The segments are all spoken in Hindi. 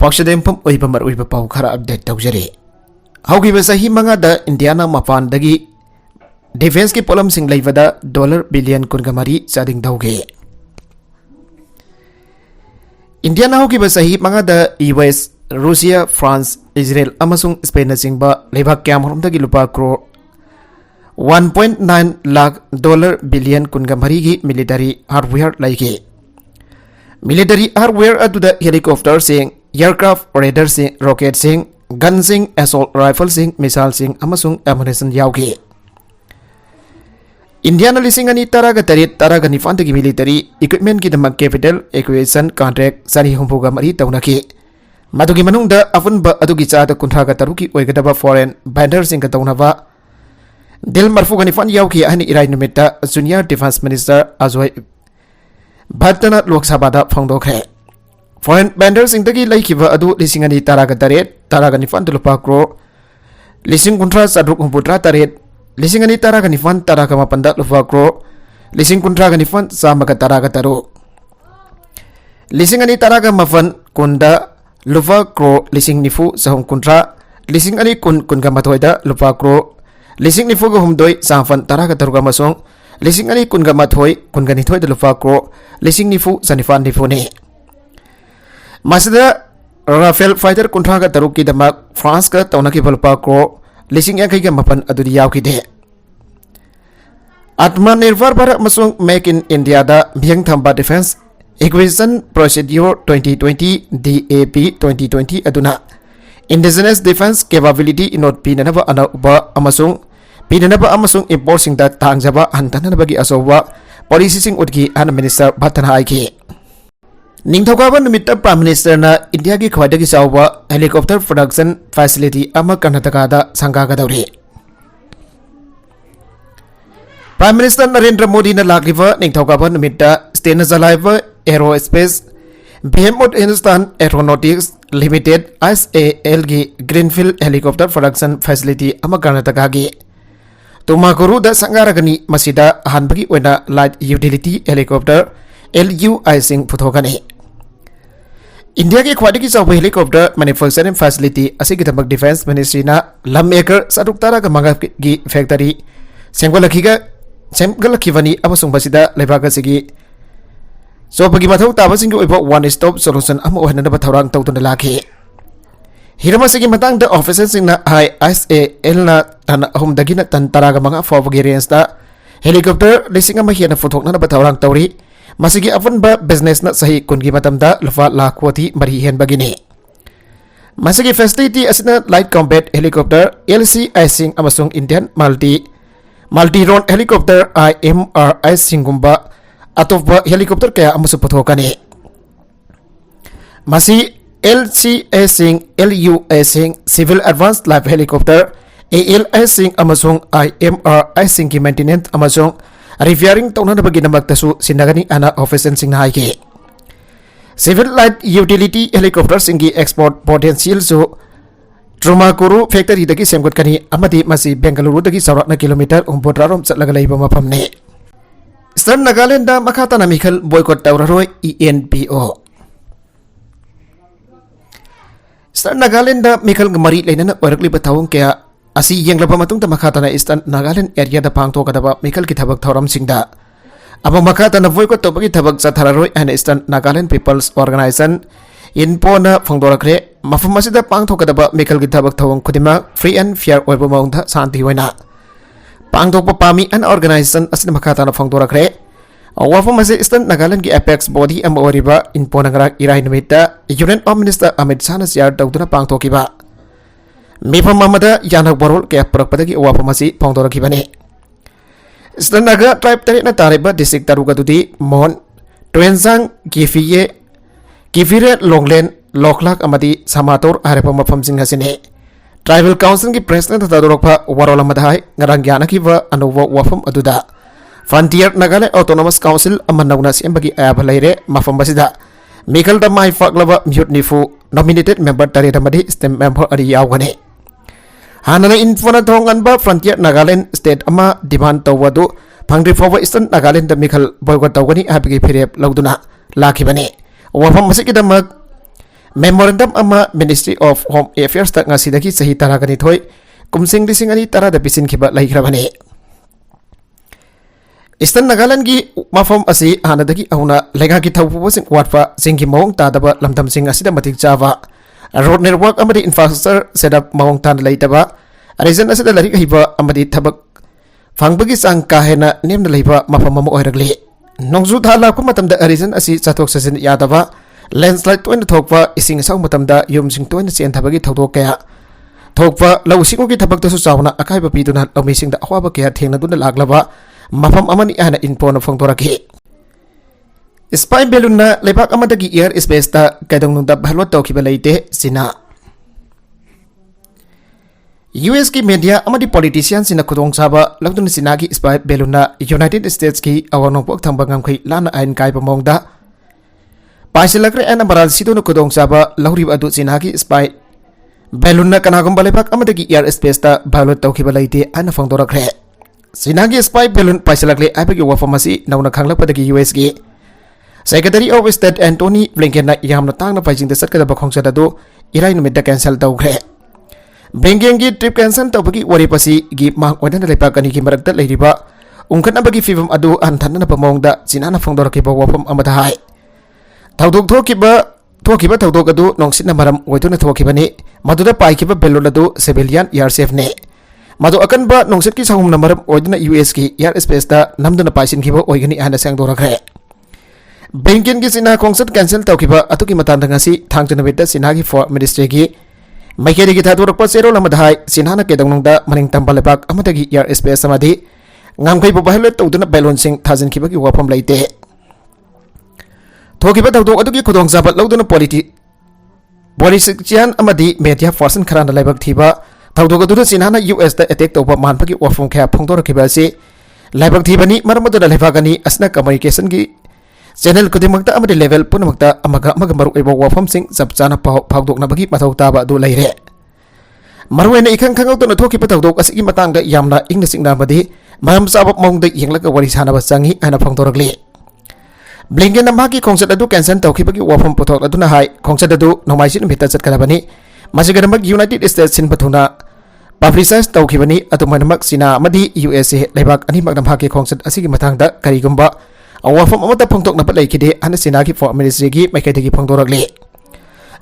पक्षदेंफम ओइबमर ओइब पाउ खरा अपडेट तौजरे हौगिबा सही मंगादा इंडियाना मपानदगी डिफेंस की पोलम सिंग लेवदा डॉलर बिलियन कुनगमरी चादिंग दौगे इंडियाना हौगिबा सही मंगादा यूएस रूसिया फ्रांस इजराइल अमसुंग स्पेन सिंगबा लेबाक क्यामरोमदगी लुपा करोड़ 1.9 लाख डॉलर बिलियन कुनगमरी की मिलिटरी हार्डवेयर लाइगे मिलिटरी हार्डवेयर अदुदा हेलीकॉप्टर सिंग एयरक्राफ्ट रेडर सिंग रॉकेट सिंग गन सिंग असॉल्ट राइफल सिंग मिसाइल सिंग अमसुंग एमुनेशन याउगे इंडिया लिंग तरग तरेट तरग निफान की मिलिटरी इक्विपमेंट की कैपिटल एक्विजिशन कॉन्ट्रैक्ट चारी हुंफुग मरी तौनकी मदुगी मनुंग अपुनब अदुगी चाद कुंथ्राग तरुकी ओइगदबा फॉरेन वेंडर सिंग तौनबा दिल मरफुग निफान याउकी अहनी इराई नुमित्ता जूनियर डिफेंस मिनिस्टर अजय भट्टना लोकसभा फोंदोखरे फॉरेन वेंडर सिंगदगी लैखिबा अदु लिंग तरग तरेट तरग निफान लुपा करोड़ लिंग कुंथ्रा चाद्रुक हुंफुत्रा तरेट लिंग तरग निफान तरग मपन लुपा करोड़ लिंग कुंथ्राग निफान चामग तरग तरुक लिंग तरग मफन कुंद लुपा करोड़ लिंग निफु चहुम कुंथ्रा लिंग कुन कुनग मथोइद लुपा करोड़ लिंग निफुग हुमदोई चाफन तरग तरुक अमसुंग लिंग कुनग मथोइ कुनग निथोइद लुपा करोड़ लिंग निफु चनिफान निफुने मसदा राफेल फाइटर कुंथ्राग तरुक की दमक फ्रांस का तौनकी लुपा करोड़ लिंग यांखैग मपन अदुदी याउखिदे आत्मनिर्भर भारत मसुंग मेक इन इंडिया दा मियंग थंबा डिफेंस एक्विजिशन प्रोसीड्यूर 2020 DAP 2020 अदुना इंडिजिनस डिफेंस कैपेबिलिटी इनोट पीननबा अनौबा अमसुंग पीननबा अमसुंग इंपोर्ट सिंग दा थांगजबा हंतननबगी असौबा पॉलिसी सिंग उदगी अन मिनिस्टर भट्टना हाइके निंगथौगाबा नुमित्ता प्राइम मिनिस्टर ना इंडिया की ख्वाइदगी चाउबा हेलीकॉप्टर प्रोडक्शन फैसिलिटी अमा कर्नाटकादा संगागदौरे प्राइम मिनिस्टर नरेंद्र मोदी ने लागिबा निंगथौगाबा नुमित्ता स्टेन जलाइबा aerospace behemoth Hindustan aeronautics limited SAL की ग्रीनफील्ड हेलीकॉप्टर प्रोडक्शन फैसिलिटी अमा कर्नाटका की तुमाकुरु दा संगारगनी मसिदा अहानबगी ओइना लाइट यूटिलिटी हेलीकॉप्टर LUI सिंग पुथोगने इंडिया की ख्वाइदगी चाउबा हेलीकॉप्टर मैन्युफैक्चरिंग फैसिलिटी असिगिदमक डिफेंस मिनिस्ट्री ना लम एकर 73 की फैक्टरी सेमगलखिबनी अमसुंग बसिदा लेबाक असिगी चौबगी मथौ ताबसिंग ओइबा वन स्टॉप सॉल्यूशन अमा ओहननबा थौरांग तौदुना लाखे हिरम असिगी मतंग ऑफिसर सिंगना हाई SAL ना तन अहुमदगिना तन तराग मंगा फावगी रेंज दा हेलीकॉप्टर लिसिंग अमा हेना फुथोकनबा थौरांग तौरी मसिगी अफनबा बिजनेस ना सही कुनगी मतमदा लुफा लाख कोटी मरी हेनबगिने मसिगी फैसिलिटी असिना लाइट कॉम्बैट हेलीकॉप्टर LCI सिंग अमसुंग Indian multi role helicopter IMRI सिंगुंबा अतोपा हेलीकॉप्टर कया अमसु पुथोकने मसी LCA सिंग LUA सिंग civil advance life helicopter ALI सिंग अमसुंग IMRI सिंग की मेंटेनेंस अमसुंग रिपेयरिंग तौननबगी नमक्तसु सिनगनी अना ऑफिसर सिंग हाइके सिविल लाइट यूटिलिटी हेलीकॉप्टर सिंग की एक्सपोर्ट पोटेंशियल सु ट्रुमाकुरु फैक्टरी दगी सेमगतकनी अमदी मसी बेंगलुरु दगी सौराकना किलोमीटर 9 चलगा लैबा मफमने ईस्टर्न नागालैंड दा मखाताना मिखल बॉयकॉट तौररोय ENPO ईस्टर्न नागालैंड दा मिखल मरी लेनना ओरकलिबा थावंग कया असी यंगलबा मतुंग दा मखाताना ईस्टर्न नागालैंड एरिया दा पांगथोकदबा मिखल की थबक थौरम सिंगदा अब मखाताना बॉयकॉट तौबगी थबक चथाररोय एन eastern Nagaland peoples organisation ENPO ना फोंदोरखरे मफम असिदा पांगथोकदबा मिखल की थबक थौंग खुदिमा फ्री एंड फेयर ओइबा मौंगदा शांति होइना पांगथोकपा पामी एन ऑर्गेनाइजेशन असिदा मखाताना फोंदोरखरे वाफम असे ईस्टर्न नागालैंड की एपेक्स बॉडी अम ओरिबा इनपो नगरा इराई नुमित्ता union of minister Amit Shah ना शेयर तौदुना पांगथोकिबा मिफम अमदा यानक बरोल के परपदगी वाफम असी फोंदोरखिबने ईस्टर्न नागा ट्राइब तरेना तारेबा डिस्ट्रिक्ट तरुगदुदी मोहन ट्वेंजांग किफिरे लोंगलेन लोखलाक अमदी समातोर आरेपा मफम सिंह हसिने ट्राइबल काउंसिल की प्रेसिडेंट तदोरखा वरोल अमदाहाय ngarang यानकिबा अनोवा वाफम अदुदा फ्रंटियर नागालैंड ऑटोनोमस काउंसिल अमनौना सेमबगी आयाब लैरे मफम बसिदा मिखल दा माइ फाकलबा म्यूट निफु नॉमिनेटेड मेंबर तरेद अमदी स्टेम मेंबर अरि यावगने हानना इनफोना थोंगनबा फ्रंटियर नागालैंड स्टेट अमा डिमांड तौवदु फंग्री फाव ईस्टर्न नागालैंड मिखल बॉयकॉट तौगनी हाबगी फिरेप लौदुना लाखिबने वाफम मसिकिदमक memorandum ministry of home affairs तक सही तरह थोई कुमसिंग लिसिंग अनि तरह पिसिनखिबा लैख्रबने ईस्टर्न नागालैंड की मफम असी हानदगी अहुना लेगाकी थौपुबसिंग वाटपा सिंगी मौंग तादबा लमदमसिंग असिदा मतिक चावा रोड नेटवर्क अमदी इंफ्रास्ट्रक्चर सेटअप मौंग तान लैतबा रीजन असिदा लरिक हिबा अमदी थबक फंगबगी सांग काहेना नेमना लैबा मफम अम ओइरगले नोंजु था लापा मतमदा रीजन असी चथोक सजिन यादबा लैंडस्लाइड तोइन थोकपा इसिंग साउ मतमदा युमसिंग तोइन चेन थबगी थौदोक कया थोकपा लौसिंगोगी थबकतसु चावना अकाइबा पीदुना लौमिसिंगदा अहवाबा कया थेंगनदुना लागलबा मफम अमनी आना इनपोन फोंदोरकी स्पाई बेलून लेबाक अमदगी एयर स्पेसता कैदोंनुदा भालो तौखिबा लैते सिना यूएस की मीडिया अमदी पॉलिटिशियन सिना खुदोंग चाबा लौदुन सिना की स्पाई बेलून यूनाइटेड स्टेट्स की अवनोपक थंबा ngamkhai लाना आइन काइबा मोंगदा पाइसिलक्रे एना बराल सिदुन खुदोंग चाबा लौरिबा अदु सिना की स्पाई बेलून कनागुंबा लेबाक अमदगी एयर स्पेसता भालो तौखिबा लैते आना फोंदोरखरे सिनागी स्पाई बेलून पाइसलकले आइबगी वफम असी नौना खांगलकपदगी यूएस की secretary of state Antony Blinken यामना तांगना पाइजिंग चटकदबा खोंगसद अदु इराई नुमिदा कैंसल तौखरे ब्लिंकेन की ट्रिप कैंसल तौबगी वरेपसी गी मांग ओइदन लेपाक अनि की मरकता लैरिबा उंखनबगी फिवम अदु अनथनना पमोंगदा सिनाना फोंदोरकिबा वफम अमदा हाय थौदोक थोकिबा थौदोक अदु नोंसिना मरम ओइदुना थोकिबनी मदुदा पाइकिबा बेलून अदु सिविलियन एयरसेफ ने मदो अकनबा नोंसेट की साहुम नंबर ओइदना यूएस की एयर स्पेस दा नमदना पाइसिनखिबा ओइगनी आना सांगदोरखरे ब्लिंकेन की सिना खोंगसट कैंसल तौखिबा अतुकी मतांदा ngasi थांगजनबेटा सिना की फॉरेन मिनिस्ट्री की मैकेरी की थादोरकपा सेरोल अमदाहाय सिनाना केदंगनोंदा मनिंग तंबलेपाक अमदगी एयर स्पेस अमदी ngamkhai bu bahlo tawduna balloon sing thajinkhibagi wafam leite थोकिबा थौदोक अदुगी खुदोंगजाबा लौदुना पॉलिटिशियन अमदी मीडिया पर्सन खराना लाइबक थीबा थौदोक अदुना सिनाना यूएस दा अटैक तौबा मानपगी वफम खया फोंदोरखिबा से लाइबक थीबनी मरमदुना लेफागनी असना कम्युनिकेशन की चैनल खुदिमक्ता अमदी लेवल पुनमक्ता अमगा मरु एबो वफम सिंग चपचाना फावदोकनबगी मथौ ताबा अदु लैरे मरुएना इखंग खंगौतुना थोकिबा थौदोक असigi matangda yamna ingna singnabadi maram चाबा मौंगदा यंगलक वरी सानबा चंगी आना फोंदोरगले ब्लिंकेन माकी खोंगसद अदु कैंसल तौखिबगी वफम पुथोक अदुना हाय खोंगसद अदु नोमाइसिन भिता चटकदबनी मसिगदमक यूनाइटेड स्टेट्स सिन पथुना पब्लिसाइज तौखिबनी अदुमनमक सिना अमदी यूएसए लेबाक अनिमक नमहाकी खोंगसद असिगी मथांगदा करिगुंबा अवफम अमता फोंदोकनब लैखिदे आना सिना की फॉरेन मिनिस्ट्री की मैकेदगी फोंदोरगले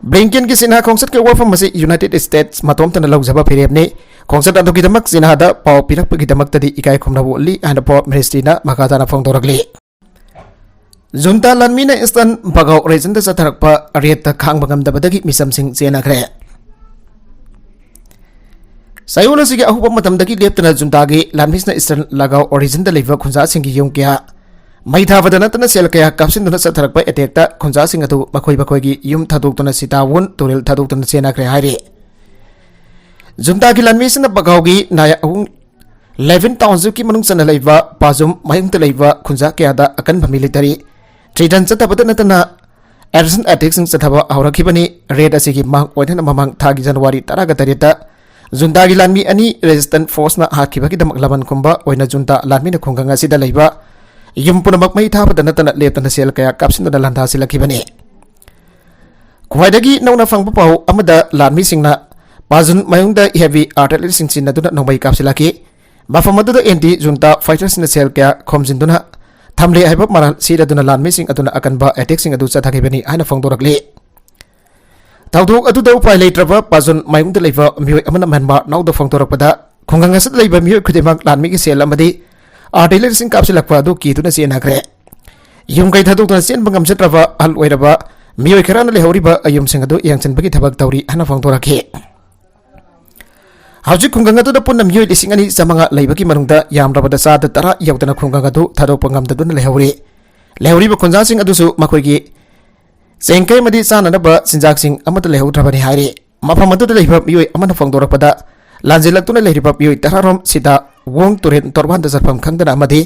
ब्लिंकेन की सिना खोंगसद के वफम मसे यूनाइटेड स्टेट्स मतोमतन लौजबा फिरेबने खोंगसद अदुगिदमक सिनादा पाव पिरकपगिदमक्तदी इकाय खुमनबोली आना फॉरेन मिनिस्ट्रीना मखादाना फोंदोरगले जुंता लानमीना ईस्टर्न बगाव रीजन चथरक्पा रेत खांगबगमदबदगी मिसमसिंग चेनाखरे सायोल असिगी अहुबा मतमदगी लेप्तना जुंतागी लानमीसना ईस्टर्न लगाव रीजन दा लेबा खुंजासिंगी युम क्या मैथाबदा नतना सेल कया कापसिनदुना चथरक्पा अटैकता खुंजासिंग अदु मखोय बखोयगी युम थादोक्तुना सितावुन तुरेल थादोक्तुना चेनाखरे हायरे जुंतागी लानमीसना बगावगी नाया अहुं 11 टाउनशिप की मनुंग चना लेबा पाजुम मायंगता लेबा खुंजा कयादा अकन मिलिटरी ट्रेडन चतबद नतना एरसन एटेक्सिंग चथबा आवरखिबनी रेड असिगी मांग ओइदन ममंग थागी जनवरी 13 जुंतागी लानमी अनि रेजिस्टेंट फोर्स ना हाखिबगी दमक लबन कुंबा ओइना जुंता लानमी ना खुंगंगा सिदा लेबा युम पुनमक मै थाबद नतना लेतना सेल कया कापसिनदा लंधा सिलखिबनी ख्वाइदगी नौना फंगबा पाउ अमदा लानमी सिंगना पाजुन मायंगदा हेवी आर्टिलरी सिंग सिनदुना नोंबै कापसिलाकी मफमदुदा एंटी जुंता फाइटर्स ने सेल कया खोमजिनदुना थमले हाइब मराल सिरदुना लानमी सिंग अदुना अकनबा अटैक सिंग अदु चथाखिबनी आना फोंदोरकले थौदोक अदुदा उपाय लेट्रबा पाजुन मायंगदा लेबा मियोय अमना मनबा नाउदा फोंदोरकपदा खुंगंगसद लेबा मियोय खुदिमक लानमी की सेल अमदी आर्टिलरी सिंग कापसिलकपा अदु कीदुना चेनाखरे युम कै थादोकना चेन बंगम चत्रबा हल ओइरबा मियोय खराना लेहौरिबा अयुम सिंग अदु यांचनबगी थबक तौरी आना फोंदोरखे हौजिक खुंगंग अदुदा पुन्ना मियोय लिसिंग अनि चमंगा लेबगी मनुंगदा यामरबदा साद तरा यौदना खुंगंग अदु थादोक पंगमदुना लेहौरिबा खुंजासिंग अदुसु मखोयगी सेंकै मदि चाननबा सिंजाकसिंग अमता लेहौद्रबनि हायरे मफम अदुदा लेबा मियोय अमना फोंदोरकपदा लांजिलक्तुना लेरिबा मियोय तरारोम सिदा वोंग तुरेन तोरबानदा जरफम खंगदना अमदि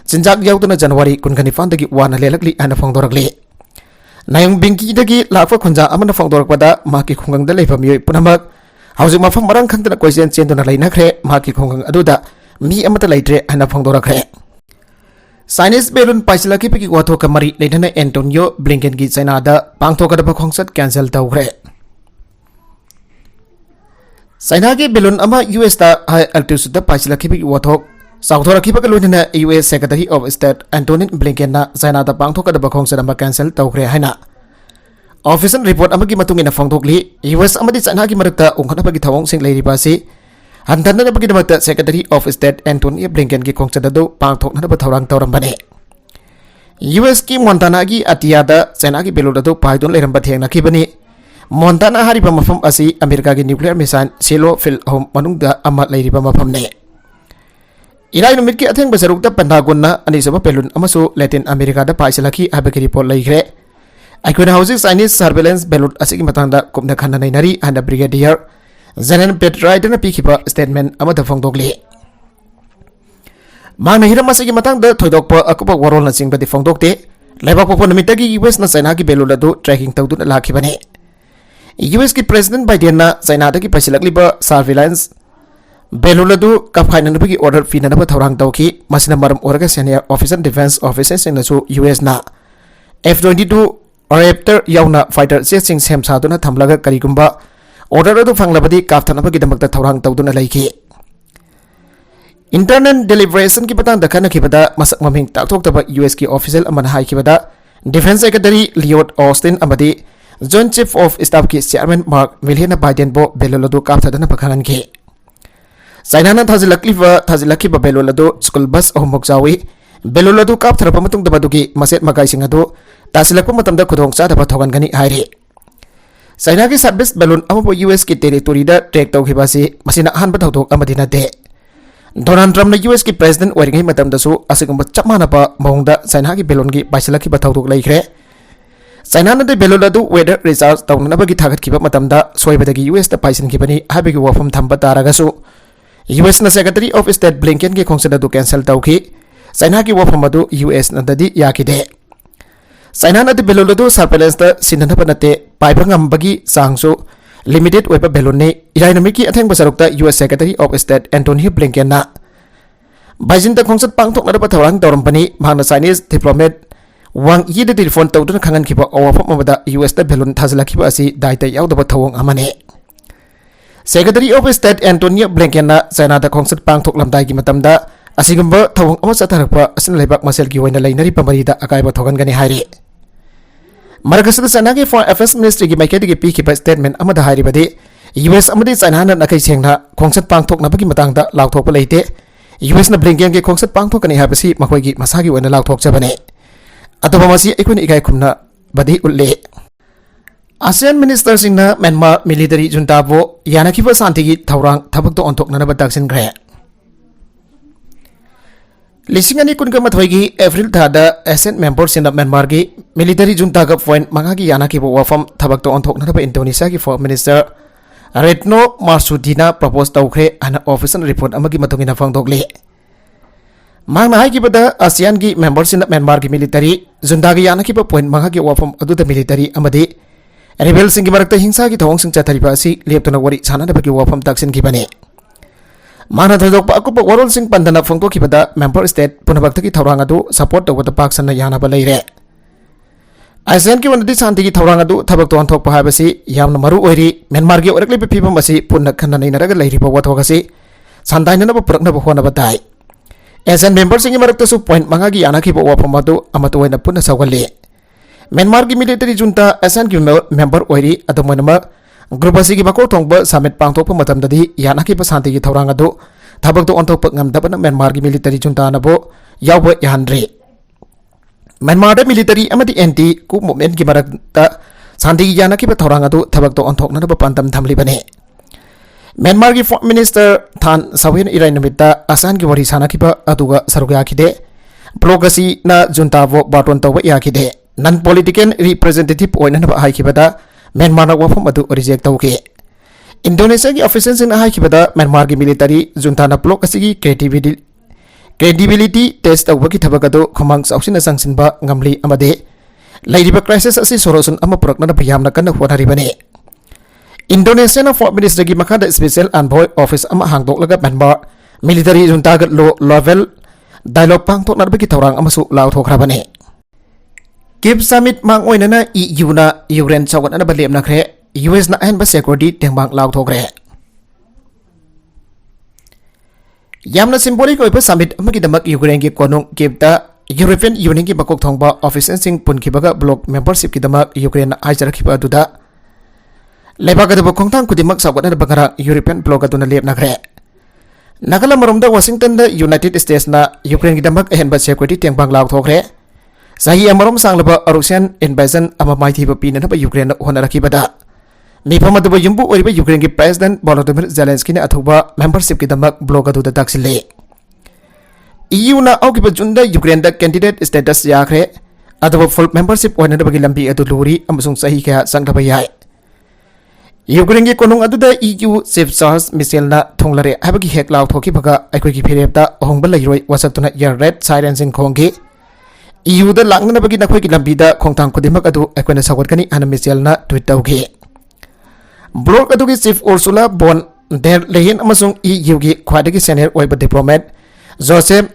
सिंजाक यौदना जनवरी 19 दगी वाना लेलकली आना फोंदोरकले नायंग बिंकीदगी लाफा खुंजा अमना फोंदोरकपदा माकी खुंगंगदा लेबा मियोय पुनमक हौजिक मफम मरंग खंगदना क्वेश्चन चेंदुना लेनाखरे माकी खुंगंग अदुदा मी अमता लेट्रे आना फोंदोरखरे Chinese belun paisilaki piki wato kamari leidana Antonio Blinken gi China da pangthokadaba khongsat cancel tawgre. China gi belun ama US da high altitude da paisilaki piki wato Sauthoraki pakalunina US Secretary of State Anthony Blinken na China da pangthokadaba khongsat ama cancel tawgre haina. Official report amagi matungina phangthokli US amadi China gi marakta ungkhanapagi thawong sing leiriba si Hantanana bagi damata Secretary of State Anthony Blinken ki khongchadadu pangthoknaba thawrang tawrambane. US ki Montana gi Atiada China gi belodadu paidon leiramba thengna khibani. Montana hariba mafam asi America gi nuclear missile silo fil home manungda ama leiriba mafam ne. Irai numit ki atheng basarukta Pentagon na anisaba pelun amasu Latin America da paisalaki habaki report leigre. Aikuna hausi Chinese surveillance belud asigi matangda kumna khana nainari anda brigadier Zenan Petraidana pikipa statement amada phongdokli. Mana hiram masigi matang da thoidokpa akupa warol na singba di phongdokte. Lebak popo namitagi US na China ki beluladu tracking tawduna lakhibane. US ki President Biden na China da ki pasilakliba surveillance beluladu kapkhaina nubagi order fina na thawrang tawki masina maram oraga senior officer defense officers in su US na F-22 Raptor yauna fighter jet sing sem saduna thamlaga karigumba order adu fanglabadi kaftanabagi damakta thawrang tawduna laiki. Internal deliberation ki patang dakana kibada masak maming taktoktaba US ki official amana hai kibada Defense Secretary Lloyd Austin amadi Joint Chief of Staff ki Chairman Mark Milley Biden bo beloladu kaftadana pakhangan ki. China na thazilakiba beloladu school bus ahumok jawi beloladu kaptharapa matung dabadugi maset magai singadu tasilakpa matamda khudong chadaba thogan gani hairi. China ki service balloon amapo US ki territory da track tawkhibasi masina ahanba thawdok amadina de. Donald Trump na US ki president oiringai matamda su asigumba chapmana pa maungda China ki balloon ki paisalakhiba thawdok laikre. China na de balloon adu weather results tawnana bagi thagatkiba matamda soibadagi US da paisinkhibani habigi wafam thamba taragasu US na Secretary of State Blinken ki khongsadadu cancel tawki. China ki wafam adu US na dadi yakide. China na de beloladu surveillance da sinanaba nate paibangam bagi sangsu limited weba belone irainamiki atheng basarukta US Secretary of State Anthony Blinken na Beijing da khongsat pangthok na ba thawrang tawrampani mangna Chinese diplomat wang yi de telephone tawduna khangan khiba awafam amada US da belon thazlakhiba asi daita yaudaba thawong amane. Secretary of State Anthony Blinken na China da khongsat pangthok lamdai gi matamda asigumba thawong ama satharakpa asin lebak masel gi waina leinari pamarida akaiba thogan gani hairi. Margasada China ki Foreign Affairs Ministry ki maiketi ki pikiba statement amada hairibadi US amadi China na nakai sengna khongsat pangthok na bagi matangda laukthokpa leite US na Blinken ki khongsat pangthok kani habasi makhoi gi masagi waina laukthok jabane atoba masi ikun ikai khumna badi ulle. ASEAN Minister singna Myanmar military junta bo yanakhiba santi gi thawrang thabak to onthok na badaksin gre. Lisingani kunka mathoigi April thada ASEAN members in Myanmar gi military junta ga point mangagi yanaki bo wafam thabak to onthok na ba Indonesia gi Foreign Minister Retno Marsudina propose tawkhre ana official report amagi matungina phangdokli. Mangna hai gi bada ASEAN gi members in Myanmar gi military junta gi yanaki bo point mangagi wafam adu da military amadi rebel sing gi marakta hingsa gi thawong sing chathariba asi leptona wari chana da bagi wafam taksin gi bane. Mana thadok pa akupa warol sing pandana phongto kibada member state punabakta ki thawrang adu support tawada paksan na yana ba leire. ASEAN ki wanadi santi ki thawrang adu thabak to anthok pa habasi yamna maru oiri Myanmar gi orakle pe phibam asi punna khanna nei naraga leiri pa wathok asi sandaina na ba purakna ba hona ba dai. ASEAN member sing marakta su point manga gi yana ki ba wafam adu amato waina punna sawgali. Myanmar gi military junta ASEAN ki member oiri adomana Group asigi bako thongba summit pangthokpa matamdadi yanaki pa santi gi thawrang adu thabak to onthokpa ngamdabana Myanmar gi military junta na bo yawba yahandre. Myanmar da military amadi anti coup movement gi marakta santi gi yanaki pa thawrang adu thabak to onthokna ba pantam thamli bane. Myanmar gi Foreign Minister Than Sawen irai namitta ASEAN gi wari sanaki pa aduga saruga yakide blogasi na junta vo baton tawba yakide non political representative oina na ba haikibada Myanmar na wafam adu reject tawke. Indonesia ki officials in hai kibada Myanmar ki military junta na blok asigi credibility test tawba ki thabak adu khomang sausina sangsinba ngamli amade lairiba crisis asi solution ama purakna na bayam na kana honari bane. Indonesia na Foreign Minister ki makhada special envoy office ama hangdok laga Myanmar military junta ga low level dialogue पांगथोकनबगी थौरांग अमसु लाउथोखराबने किप समिट मांगओइनना यूना यूक्रेन चौगटनबा लेमनाख्रे यूएस ना अहनबा सिक्योरिटी टेंबांग लाउथोखरे यामना सिंबोलिक ओइबा समिट अमगिदमक यूक्रेन की कोनुंग किपता यूरोपियन यूनियन की मकोक थोंगबा ऑफिसर्सिंग पुनखिबगा ब्लॉक मेंबरशिप की दमक यूक्रेन आइजरखिबा अदुदा लेबागदब खोंगथांग कुदिमक सावगटनबा गरा यूरोपियन ब्लॉक अदुना लेपनाख्रे नागला मरोमदा वाशिंगटन दा यूनाइटेड स्टेट्स ना यूक्रेन की दमक अहनबा सिक्योरिटी टेंबांग लाउथोखरे सही अमरोम सांगलबा अरुसियन इन्वेजन अमा माइथिबा पीननबा यूक्रेन होनरखिबदा मिफम अदुबा युम्बु ओरिबा यूक्रेन की प्रेसिडेंट वोलोदिमिर जेलेंस्की ने अथुबा मेंबरशिप की दमक ब्लॉक अदुदा दाखसिले EU ना औकिबा जुनदा यूक्रेन दा कैंडिडेट स्टेटस याखरे अदुबा फुल मेंबरशिप ओननबगी लंबी अदु लूरी अमसुंग सही कया संगदबा याय यूक्रेन की कोनुंग अदुदा EU चीफ चार्ल्स मिशेल ना थोंगलरे हबगी हेक लाउ थोकिबगा अखोगी फिरेबदा अहोंगबा लैरोय वसतुना यर रेड साइरेंसिंग खोंगी EU दा लांगनबगी नखोगी लंबीदा खोंगथांग खुदिमक अदु अखोना सगोटकनी अना मिशेल ना ट्वीट तौगी ब्लॉक अदुगी chief Ursula von der Leyen अमसुंग EU की ख्वादगी सीनियर ओइबा डिप्लोमेट जोसेफ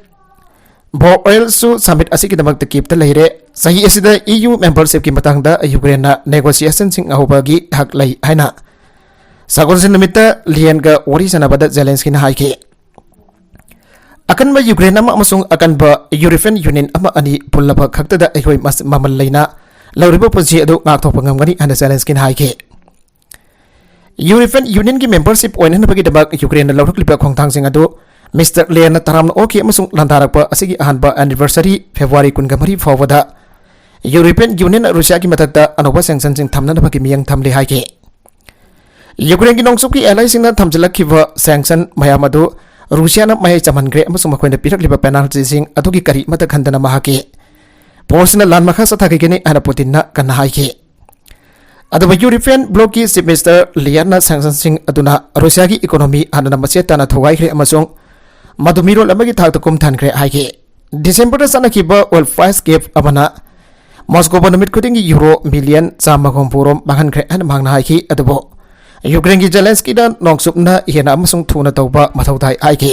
बोरेल सु समिट असिगी दमक कीपता लेरे सही असिदा EU मेंबरशिप की मतंगदा यूक्रेन ना नेगोशिएशन सिंग अहोबागी हक लई हाइना सगोलसिन नमिता लियनगा ओरी सनाबदा जेलेंस्की ना हाइके अकनबा यूक्रेन अमा अमसुंग अकनबा यूरोपियन यूनियन अमा अनि पुल्लबा खक्तदा अखोय ममल लेना लौरिबा पुंसी अदु ngaktokpa ngamgani ana जेलेंस्की ना हाइके यूरोपियन यूनियन की मेंबरशिप ओइननबगी दमक यूक्रेन ना लौरकलिबा खोंगथांगसिंग अदु मिस्टर लेन तरामना ओके अमसुंग लांदारकपा असिगी अहानबा एनिवर्सरी फेब्रुआरी 23 फावबदा यूरोपियन यूनियन रूसिया की मतकता अनोबा सैंक्शनसिंग थमननबगी मियंग थमले हाइके यूक्रेन की नोंगसुकी एलाइसिंग ना थमजलखिबा सैंक्शन मयाम अदु रूसिया ना मय चमनग्रे अमसुंग मखोइना पिरकलिबा पेनाल्टीसिंग अदुगी करी मत खंदना महाके पोर्सना लान मखा सथागेने अना पुतिन ना कन्ना हाइके अदुबा यूरोपियन ब्लॉक की चीफ मिनिस्टर लियना सैंक्शनसिंग अदुना रूसिया की इकोनॉमी हानना मसेताना थोगाइख्रे अमसुंग मधुमिरोल अमगी थाक तुकुम थानख्रे हाइके डिसेंबर सनखिबा ओil प्राइस केप अमना मॉस्को नमित खुदिंग यूरो मिलियन 100 मांगनख्रे अन मांगना हाइके अदुबो यूक्रेन की जेलेंस्की दा नोंगसुपना हेना अमसुंग थुना तौबा मथौथाइ हाइके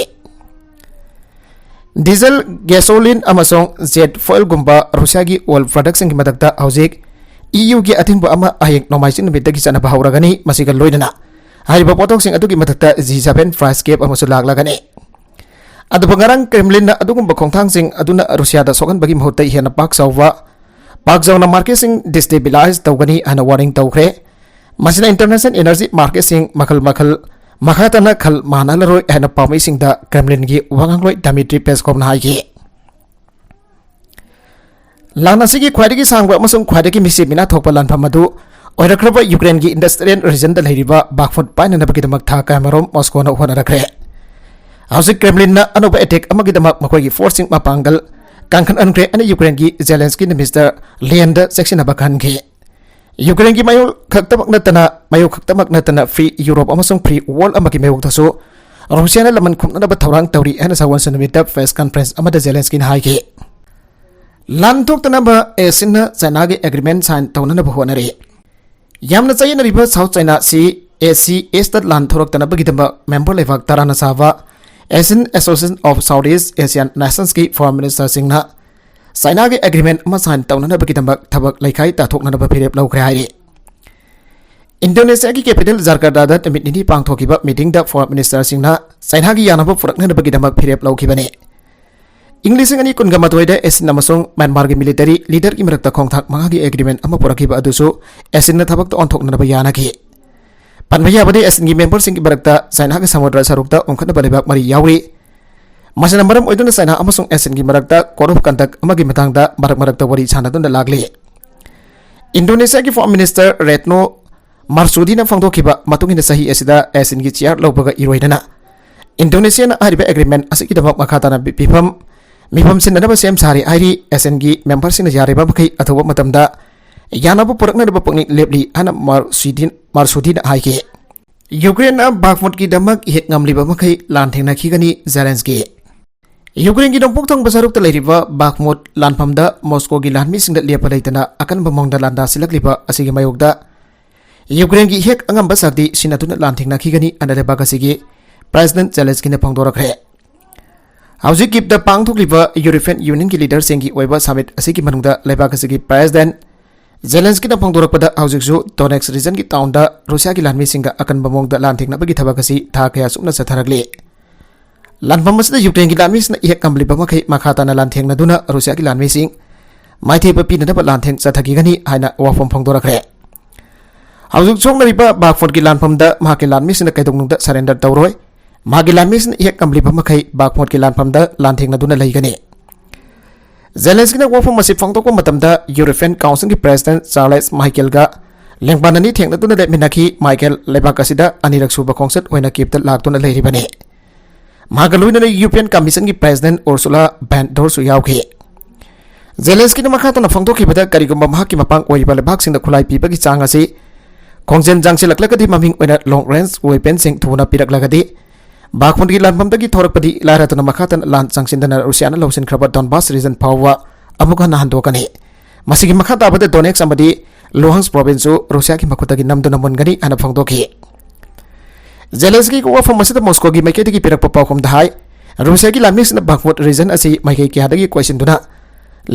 डीजल गैसोलिन अमसुंग जेट फॉइल गुंबा रूसिया की ओil प्रोडक्ट्स की मदकता हौजिक EU की अथिंबा अमा अहेक नोमाइसिन नमितगी चनबा हौरगनी मसिगा लोइदना हाइबा पोटोक्सिंग अदुगी मदकता G7 प्राइस केप अमसु लागलागनी अदुबा ngarang क्रेमलिन ना अदुगुंबा खोंगथांगसिंग अदुना रूसिया दा सोगनबगी महौता हेना पाकजाउना मार्केटसिंग डिस्टेबिलाइज तौगनी अना वार्निंग तौख्रे मसिना इंटरनेशनल एनर्जी मार्केटसिंग मखल मखल मखातना खल मानालरोय हेना पामिसिंग दा क्रेमलिन की वांगलोय डामिट्री पेस्कोव ना हाइके लान असिगी ख्वाइदगी सांगबा अमसुंग ख्वाइदगी मिसि मिना थोकपा लानफम अदु ओइरख्रबा यूक्रेन की इंडस्ट्रियल रीजन दा लेरिबा बाखफुट पाइननबगीदमक था कामरोम मॉस्को ना होनरख्रे हौजिक क्रेमलिन ना अनोबा अटैक अमगिदमक मखोइगी फोर्सिंग मापांगल कांखन अनख्रे अने यूक्रेन की जेलेंस्की मिनिस्टर लेंड सेक्शनबा खनखे यूक्रेन की मायो खक्तमक नतना फ्री यूरोप अमसुंग फ्री वर्ल्ड अमगी मेवक्तसु रूसिया लमन खुमनबा थौरांग तौरी एना सावन सनमिता प्रेस कॉन्फ्रेंस अमदा जेलेंस्की हाइके लान थोक्तनबा एसिन चाइना के एग्रीमेंट साइन तौननबा होनरे यामना चाइनरिबा साउथ चाइना सी ACS ता लान थोरक्तनबगीदमक मेंबर लेवाक तराना सावा Asian association of South East Asian nations की फॉरेन मिनिस्टर सिंह चाइना के एग्रीमेंट साइन तौननबगीदमक थबक लेखाई ताथोकनबा फिरेप लौख्रे हाइरे इंडोनेशिया की कैपिटल जकार्ता दा तमित निधि पांगथोकिबा मीटिंग दा फॉरेन मिनिस्टर सिंह चाइना की यानबा पुरकनबगीदमक फिरेप लौखिबने इंग्लिशिंग अनि कुनगा मतोइदा एशियन अमसुंग म्यांमार की मिलिटरी लीडर की मरकता खोंगथाक मंगा की एग्रीमेंट अमा पुरकिबा अदुसु एशियन थबक ऑनथोकनबा यानाखि पनभयाबदे एशियन की मेंबरसिंग की मरकता चाइना के समुद्र सरुकता उनखनबा लेबाक मरी यावरी मसना मरम ओइदुना चाइना अमसुंग एशियन की मरकता कोड ऑफ कंडक्ट अमगी मतंगदा मरकता वरी सानदुना लागले इंडोनेशिया की फॉरेन मिनिस्टर रेटनो मार्सुदीना फंगदोखिबा मतुंगिना सही एसिदा एशियन की chair लौबगा इरोइदना Indonesia Hariba agreement असिकिदमक मखाताना मिफम सिननबा same सारी आइरी एशियन की मेंबरसिंग यारेबा मखै अथवा मतमदा यानबा पुरकनबा पुंगिंग लेबली अना मार्सुदीना हाइके यूक्रेन बाखमुट की दमक हेक ngamliba मखै लानथेंनाखिगनी जेलेंस्की यूक्रेन की नोंपोक थंग बसरुक तलैरिबा बाखमुट लानफमदा मॉस्को की लानमिसिंग लेपा लेतना अकनबा मोंगदा लांदा सिलकलिबा असिगी मयोगदा यूक्रेन की हेक अंगम बसक्ति सिनतुना लानथेंनाखिगनी अनलेबाक असिगी प्रेसिडेंट जेलेंस्की ने फोंदोरखरे Hauzik गिफ्ट पांगथोक्लिबा यूरोपियन यूनियन की लीडर सिंह की ओइबा समिट असिकी मनुंगदा लेबाक असिकी प्रेसिडेंट जेलेंस्की फोंदोरकपदा हौजिकसु डोनेक्स रीजन की टाउन रूसिया की लानमी सिंह अकन बमोंग लांथेंगनबगी थबक असि था कया सुना चथरगले लानफम असदा यूक्रेन की लानमी सिंह इहेक कमलिबा मखै मखाताना लांथेंगनदुना रूसिया की लानमी सिंह माइथेप पीनदब लांथेंग चथगिगनी हाइना वाफम फोंदोरखरे हौजिक सोंगनरिबा बागफोर्ट की लानफमदा माके लानमी सिंह कैदोंगनुंदा सरेंडर तौरोय मागे लानमी सिंह इहेक कमलिबा मखै बागफोर्ट की लानफमदा लांथेंगनदुना लेगनी जेलेंस्की वाफम फोंदोक यूरोपियन काउंसिल की प्रेसिडेंट चार्ल्स माइकेल लेंबानी थेंगना लेमिनाखी माइकेल लेबाक अनिरक सूब खोंसत कीप लाक्तुना लेरिबने यूरोपियन कमीशन की प्रेसिडेंट उर्सुला वैन डोर याउखी जेलेंस्की मखातना फोंदोखिबदा करिगुंबा महाकी मपांग ओइबा लेबाकसिंग खुलाई पीबगी चांग असि खोंजेन जांगसिलकलगदी ममिंग ओइना लॉन्ग रेंज वेपनसिंग थुना पिरकलगदी बागफोंड की लानफमदगी थोरकपदी लायरातुना मखातन लान चांगसिंदना रूसियाना लौसिनख्रबा डोनबास रीजन फाववा अमुक हन्ना हंदोकनी मसिगी मखा ताबदे डोनेक्स अमदी लोहांस प्रोविंस रूसिया की मखुतगी नमदुना मुनगनी अना फोंदोखी जेलेंस्की को वाफम मसिदा मॉस्को की मैकेदगी पिरकपा पावखम दहाय रूसिया की लानमिसना बागफोंड रीजन असि मैके क्यादगी क्वेश्चनदुना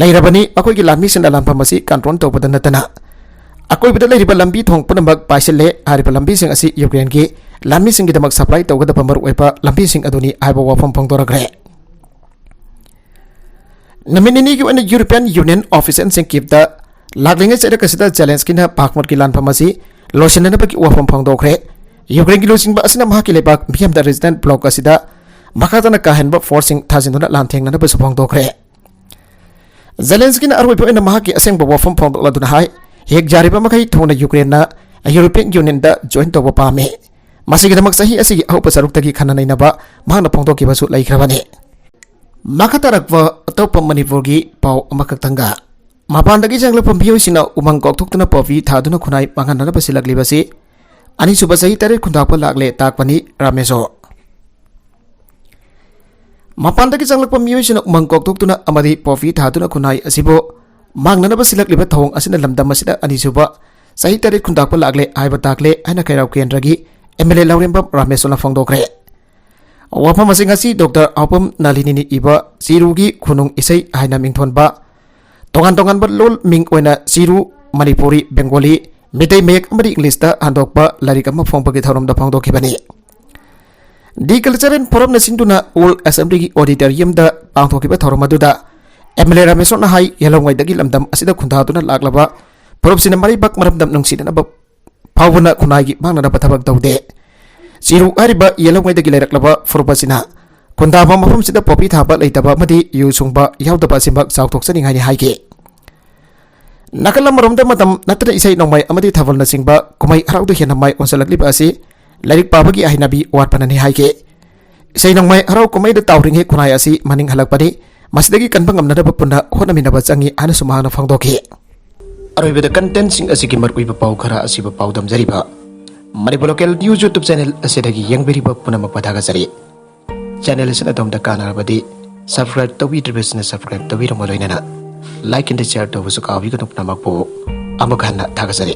लेरबनी अखोई की लानमिसना लानफम असि कंट्रोल तौबदा नतना अकोइबदा लेरिबा लंबी थोंग पुनमक पाइसले हारिबा लंबी सिंग असि यूक्रेन की लानमी सिंग की दमक सप्लाई तौगदबा मरु ओइबा लंबी सिंग अदुनी आइबा वाफम फोंदोरखरे नमिनिनी की यूरोपियन यूनियन ऑफिसर सिंह कीपदा लाकलिंगे चेरकसिदा जेलेंस्की ना पाकमट की लानफम असि लोसिननबकी वाफम फोंदोखरे यूक्रेन की लोसिंगबा असना महाकी लेबाक मियमदा रेजिडेंट ब्लॉक असिदा मखातना काहनबा फोर्सिंग थाजिंदुना लानथेंगनबा फोंदोखरे जेलेंस्की ना अरोइबा ओइना महाकी असेंगबा वाफम फोंदोलदुना हाय हेक जारिबा मखै थोना यूक्रेन ना यूरोपियन यूनियन दा जॉइन तौबा पामे मसिगिदमक सही असि अहौप सरुक्तगी खननैनबा मांगना फोंदोकिबसु लैख्रबने माखतारकवा अतोप मणिपुर की पाव अमखक्तंगा मपानदगी जंगलपम बियोसिना उमंग कौथोक्तुना पॉफी थादुना खुनाई मांगननबा सिलकलिबसि अनिसुबा सही तरे खुंदापा लागले ताकपनी रामेशो मपानदगी जंगलपम बियोसिना उमंग कौथोक्तुना अमदी पॉफी थादुना खुनाई असिबो मांगननबा सिलकलिबा थोंग असिना लमदम असिदा अनिसुबा सही तरे खुंदापा लागले आइबा ताकले आइना कैराव केंद्रगी एमएलए लौरेंबम रामेशोना फोंदोखरे वाफम असिंगासी डॉक्टर आपम नालिनी इबा सिरुगी खुनुंग इसै हाइना मिंथोनबा तोगान तोगान लोल मिंग ओइना सिरु मणिपुरी बेंगोली मितै मेक अमरी इंग्लिश हंदोकपा लारिक अमा फोंबगी थौरमदा फोंदोखिबनी दी कल्चरल फोरम नसिंदुना ओल असेंबली की ऑडिटोरियम दा पांथोखिबा थौरम अदुदा एमएलए रामेशोना हाई येलोंगैदगी लमदम असिदा खुंदादुना लागलबा फोरमसिना मरि बक मरमदम नुंसिदना फावना खुनाई मांगनबा थबक तौदे सिरु हरिबा येलोंगैदगी लेरकलबा फुरबसिना खुंदाबा मफमसिदा पॉपी थाबा लेतबा मदि यु सुंगबा यावदबा सिमक चाउथोक्सनिंगानि हाइगे नकलमरोमदा मतम नत्र इसै नोंमै अमदि थवलना सिंगबा कुमै हराउदु हेना माइ ओनसलकलिबा असि लारिक पाबगी आहिनाबी वाटपननि हाइगे इसै नोंमै हराउ कुमैदा तावरिंगे खुनाई असि मनिंग हलकपनि मसिदगी कनबंगमनदबा पुन्ना होनमिनबा चंगी आना सुमाना फोंदोखि अरोइबदा कंटेंट सिंग असि मरकुइबा पाउ खरा असिबा पाउ दमजरिबा Manipur local news YouTube channel असिदगी यंगबेरिबा पुनमक पथागजरी चैनल असिना दमदा कानारबदी सब्सक्राइब तौबिद्रिबसिना सब्सक्राइब तौबिरमो लोइनना लाइक एंड शेयर तौबसु काविगनु पुनमकपो अमुक हन्ना थागजरी।